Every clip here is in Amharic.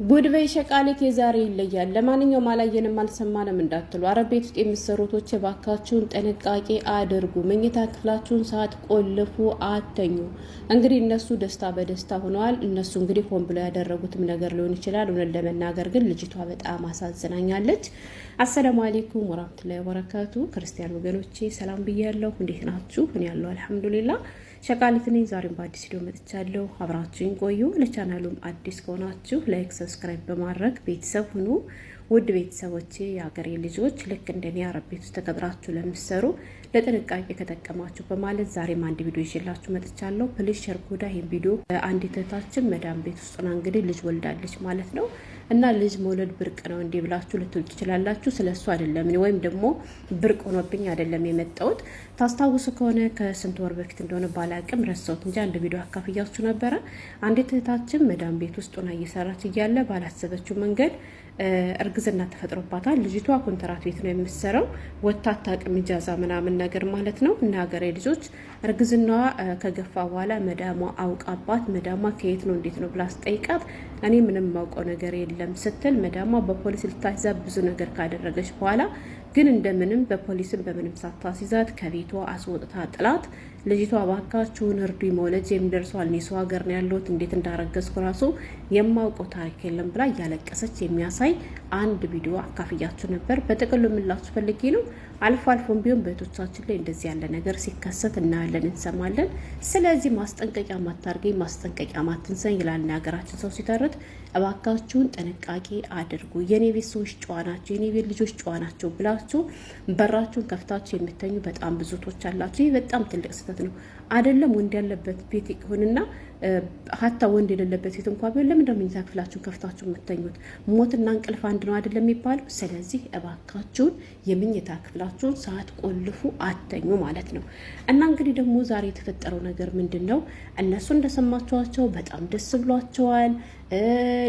ጉድ በይ ሸቃሊት የዛሬ ይለያል። ለማንኛውም አላየንም አልሰማንም እንዳትሉ አረብ ቤት ውስጥ የሚሰሩቶች ባካችሁን ጥንቃቄ አድርጉ። መኝታ ክፍላችሁን ሰዓት ቆልፉ፣ አተኙ። እንግዲህ እነሱ ደስታ በደስታ ሆነዋል። እነሱ እንግዲህ ሆን ብለው ያደረጉትም ነገር ሊሆን ይችላል። እውነት ለመናገር ግን ልጅቷ በጣም አሳዝናኛለች። አሰላሙ አለይኩም ወራህመቱላሂ ወበረካቱ። ክርስቲያን ወገኖቼ ሰላም ብያለሁ። እንዴት ናችሁ? እኔ ያለው አልሐምዱሊላህ ሸቃሊት ነኝ። ዛሬም በአዲስ ቪዲዮ መጥቻለሁ። አብራችሁኝ ቆዩ። ለቻናሉም አዲስ ከሆናችሁ ላይክ፣ ሰብስክራይብ በማድረግ ቤተሰብ ሁኑ። ውድ ቤተሰቦቼ የሀገሬ ልጆች ልክ እንደኔ አረብ ቤት ውስጥ ተቀጥራችሁ ለምትሰሩ ለጥንቃቄ ከጠቀማችሁ በማለት ዛሬም አንድ ቪዲዮ ይዤላችሁ መጥቻለሁ። ፕሊዝ ሸር ጉዳ ይሄን ቪዲዮ አንዲት እህታችን መዳም ቤት ውስጥ ነው እንግዲህ ልጅ ወልዳለች ማለት ነው። እና ልጅ መውለድ ብርቅ ነው እንዴ ብላችሁ ልትሉ ትችላላችሁ። ስለሱ አይደለም ወይም ደግሞ ብርቅ ሆኖብኝ አይደለም የመጣሁት። ታስታውሱ ከሆነ ከስንት ወር በፊት እንደሆነ ባላቅም ረሳሁት እንጂ አንድ ቪዲዮ አካፍያችሁ ነበረ። አንዲት እህታችን መዳም ቤት ውስጥ ሆና እየሰራች እያለ ባላሰበችው መንገድ እርግዝና ተፈጥሮባታል። ልጅቷ ኮንትራት ቤት ነው የምትሰራው። ወጣት አቅም ኢጃዛ ምናምን ነገር ማለት ነው። እና ሀገሬ ልጆች እርግዝናዋ ከገፋ በኋላ መዳሟ አውቃባት፣ መዳሟ ከየት ነው እንዴት ነው ብላ ስጠይቃት እኔ ምንም ማውቀው ነገር የለም ስትል መዳሟ በፖሊስ ልታይዛ ብዙ ነገር ካደረገች በኋላ ግን እንደምንም በፖሊስም በምንም ሳታስይዛት ከቤቷ አስወጥታ ጥላት ልጅቷ ባካችሁን እርዱ፣ መውለድ የሚደርሰው እኔ ሰው ሀገር ነው ያለሁት፣ እንዴት እንዳረገዝኩ ራሱ የማውቀው ታሪክ የለም ብላ እያለቀሰች የሚያሳይ አንድ ቪዲዮ አካፍያችሁ ነበር። በጥቅሉ የምላችሁ ፈልጌ ነው። አልፎ አልፎም ቢሆን በእህቶቻችን ላይ እንደዚህ ያለ ነገር ሲከሰት እናያለን፣ እንሰማለን። ስለዚህ ማስጠንቀቂያ ማታርገኝ፣ ማስጠንቀቂያ ማትንሰኝ ይላል የሀገራችን ሰው ሲተርት። እባካችሁን ጥንቃቄ አድርጉ። የኔ ቤት ሰዎች ጨዋ ናቸው፣ የኔ ቤት ልጆች ጨዋ ናቸው ብላችሁ በራችሁን ከፍታችሁ የምተኙ በጣም ብዙቶች አላችሁ። ይህ በጣም ትልቅ ስህተት ነው። አይደለም ወንድ ያለበት ቤት ይሁንና ሀታ ወንድ የሌለበት ቤት እንኳን ቢሆን ለምን ደግሞ መኝታ ክፍላችሁን ከፍታችሁ የምተኙት? ሞትና እንቅልፍ አንድ ነው አይደለም የሚባለው? ስለዚህ እባካችሁን የመኝታ ክፍላችሁን ሰዓት ቆልፉ፣ አተኙ ማለት ነው። እና እንግዲህ ደግሞ ዛሬ የተፈጠረው ነገር ምንድን ነው? እነሱ እንደሰማችኋቸው በጣም ደስ ብሏቸዋል።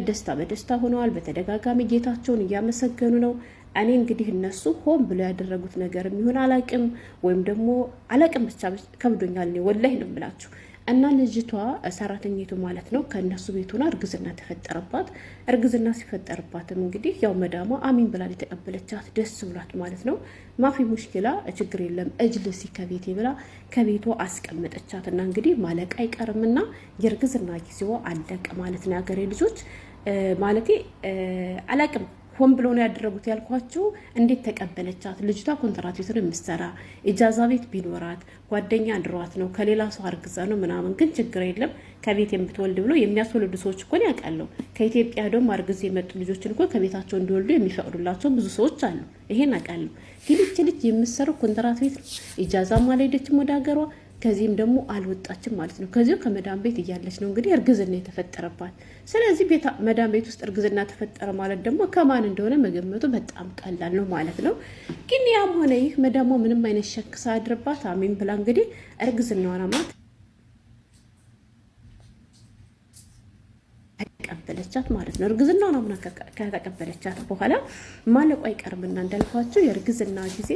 ደስታ በደስታ ሆነዋል። በተደጋጋሚ ጌታቸውን እያመሰገኑ ነው። እኔ እንግዲህ እነሱ ሆን ብለው ያደረጉት ነገር የሚሆን አላቅም፣ ወይም ደግሞ አላቅም፣ ብቻ ከብዶኛል። ወላሂ ነው የምላችሁ። እና ልጅቷ ሰራተኛይቱ ማለት ነው ከእነሱ ቤት ሆና እርግዝና ተፈጠረባት። እርግዝና ሲፈጠርባትም እንግዲህ ያው መዳሟ አሚን ብላ የተቀበለቻት ደስ ብሏት ማለት ነው። ማፊ ሙሽኪላ ችግር የለም እጅልሲ ከቤቴ ብላ ከቤቷ አስቀመጠቻት። እና እንግዲህ ማለቅ አይቀርምና የእርግዝና ጊዜዋ አለቀ ማለት ነው። የሀገሬ ልጆች ማለቴ አላቅም ሆን ብሎ ነው ያደረጉት ያልኳችሁ። እንዴት ተቀበለቻት? ልጅቷ ኮንትራት ቤት ነው የምትሰራ። ኢጃዛ ቤት ቢኖራት ጓደኛ አድሯት ነው ከሌላ ሰው አርግዛ ነው ምናምን፣ ግን ችግር የለም ከቤት የምትወልድ ብሎ የሚያስወልዱ ሰዎች እኮ ያውቃለሁ። ከኢትዮጵያ ደግሞ አርግዝ የመጡ ልጆችን እኮ ከቤታቸው እንዲወልዱ የሚፈቅዱላቸው ብዙ ሰዎች አሉ። ይሄን አውቃለሁ። ግን ይህች ልጅ የምትሰራው ኮንትራት ቤት ነው። ኢጃዛም አልሄደችም ወደ ሀገሯ፣ ከዚህም ደግሞ አልወጣችም ማለት ነው። ከዚሁ ከመዳም ቤት እያለች ነው እንግዲህ እርግዝና የተፈጠረባት። ስለዚህ መዳም ቤት ውስጥ እርግዝና ተፈጠረ ማለት ደግሞ ከማን እንደሆነ መገመቱ በጣም ቀላል ነው ማለት ነው። ግን ያም ሆነ ይህ መዳሟ ምንም አይነት ሸክ ሳያድርባት አሚን ብላ እንግዲህ እርግዝናዋን አምና ተቀበለቻት ማለት ነው። እርግዝናውን አምና ከተቀበለቻት በኋላ ማለቁ አይቀርምና እንዳልኳችሁ የእርግዝና ጊዜ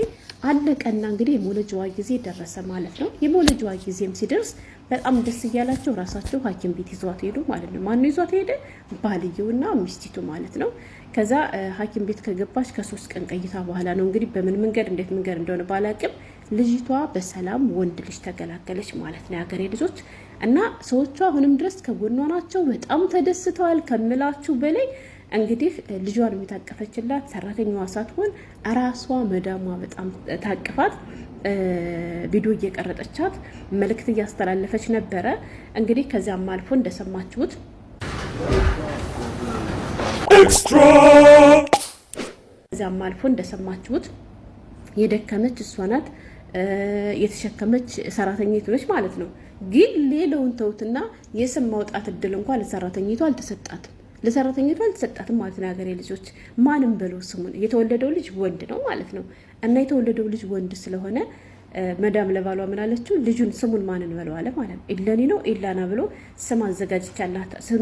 አለቀና እንግዲህ የመውለጃዋ ጊዜ ደረሰ ማለት ነው። የመውለጃዋ ጊዜም ሲደርስ በጣም ደስ እያላቸው ራሳቸው ሐኪም ቤት ይዟት ሄዱ ማለት ነው። ማነው ይዟት ሄደ? ባልየውና ሚስቲቱ ማለት ነው። ከዛ ሐኪም ቤት ከገባች ከ3 ቀን ቆይታ በኋላ ነው እንግዲህ በምን መንገድ እንዴት መንገድ እንደሆነ ባላቅም ልጅቷ በሰላም ወንድ ልጅ ተገላገለች ማለት ነው። የሀገሬ ልጆች እና ሰዎቿ አሁንም ድረስ ከጎኗ ናቸው። በጣም ተደስተዋል ከምላችሁ በላይ። እንግዲህ ልጇን የሚታቀፈችላት ሰራተኛዋ ሳትሆን ራሷ መዳሟ በጣም ታቅፋት ቪዲዮ እየቀረጠቻት መልእክት እያስተላለፈች ነበረ። እንግዲህ ከዚያም አልፎ እንደሰማችሁት የደከመች እሷ ናት፣ የተሸከመች ሰራተኛይቱ ነች ማለት ነው። ግን ሌላውን ተውትና የስም ማውጣት እድል እንኳን ለሰራተኛይቱ አልተሰጣትም ማለት ነው። ሀገሬ ልጆች ማንም በለው ስሙን፣ የተወለደው ልጅ ወንድ ነው ማለት ነው። እና የተወለደው ልጅ ወንድ ስለሆነ መዳም ለባሏ ምን አለችው? ልጁን ስሙን ማንን በለው አለ ማለት ነው። ኢለኒ ነው ኢላና ብሎ ስም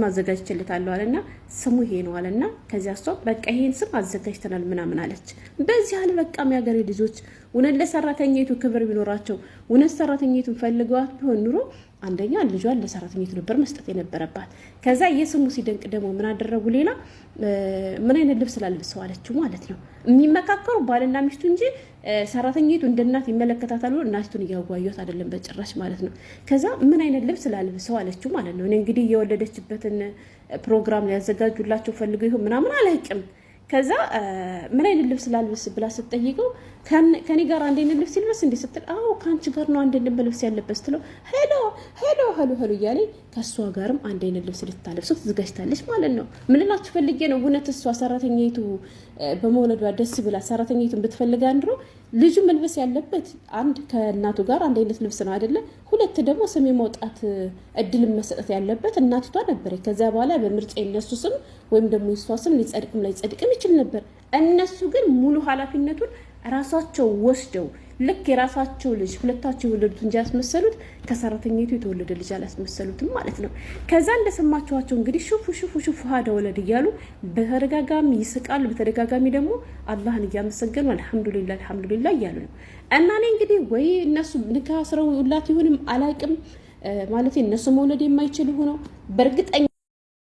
አዘጋጅቼለታለሁ አለና ስሙ ይሄ ነው አለና ከዚያ እሷ በቃ ይሄን ስም አዘጋጅተናል ምናምን አለች። በዚህ አለ በቃ የሚያገሬ ልጆች እውነት ለሰራተኛይቱ ክብር ቢኖራቸው እውነት ሰራተኛይቱን ፈልገዋት ቢሆን ኑሮ አንደኛ ልጇን ለሰራተኛቱ ነበር መስጠት የነበረባት። ከዛ የስሙ ሲደንቅ ደግሞ ምን አደረጉ ሌላ ምን አይነት ልብስ ላልብሰው አለችው ማለት ነው። የሚመካከሩ ባልና ሚስቱ እንጂ ሰራተኛቱ እንደ እናት ይመለከታታሉ። እናቱን እያጓዩት አይደለም በጭራሽ ማለት ነው። ከዛ ምን አይነት ልብስ ላልብሰው አለችው ማለት ነው። እኔ እንግዲህ የወለደችበትን ፕሮግራም ሊያዘጋጁላቸው ፈልገው ይሁን ምናምን አላውቅም። ከዛ ምን አይነት ልብስ ላልብስ ብላ ስትጠይቀው ከኔ ጋር አንድ አይነት ልብስ ይልበስ እንዴ ስትል አዎ ካንቺ ጋር ነው አንድ አይነት ልብስ ያለበት ስትለው ሄሎ እያለ ከሷ ጋርም አንድ አይነት ልብስ ልታለብሰው ትዘጋጅታለች ማለት ነው። ምን እላችሁ ፈልጌ ነው እውነት እሷ ሰራተኛይቱ በመውለዷ ደስ ብላ ሰራተኛይቱን ብትፈልጋ አንድሮ ልጁ መልበስ ያለበት አንድ ከእናቱ ጋር አንድ አይነት ልብስ ነው አይደለ? ሁለት ደግሞ ስም የማውጣት እድል መሰጠት ያለበት እናቲቷ ነበር። ከዛ በኋላ በምርጫ የነሱ ስም ወይም ደግሞ የሷ ስም ሊጸድቅም ላይጸድቅም ይችል ነበር። እነሱ ግን ሙሉ ኃላፊነቱን ራሳቸው ወስደው ልክ የራሳቸው ልጅ ሁለታቸው የወለዱት እንጂ ያስመሰሉት ከሰራተኛይቱ የተወለደ ልጅ አላስመሰሉትም ማለት ነው። ከዛ እንደሰማችኋቸው እንግዲህ ሹፉ ሀዳ ወለድ እያሉ በተደጋጋሚ ይስቃሉ። በተደጋጋሚ ደግሞ አላህን እያመሰገኑ አልሐምዱሊላህ እያሉ ነው። እና እኔ እንግዲህ ወይ እነሱ ንካ ስረው ላት ይሁንም አላቅም ማለት እነሱ መውለድ የማይችል ሆነው በእርግጠኛ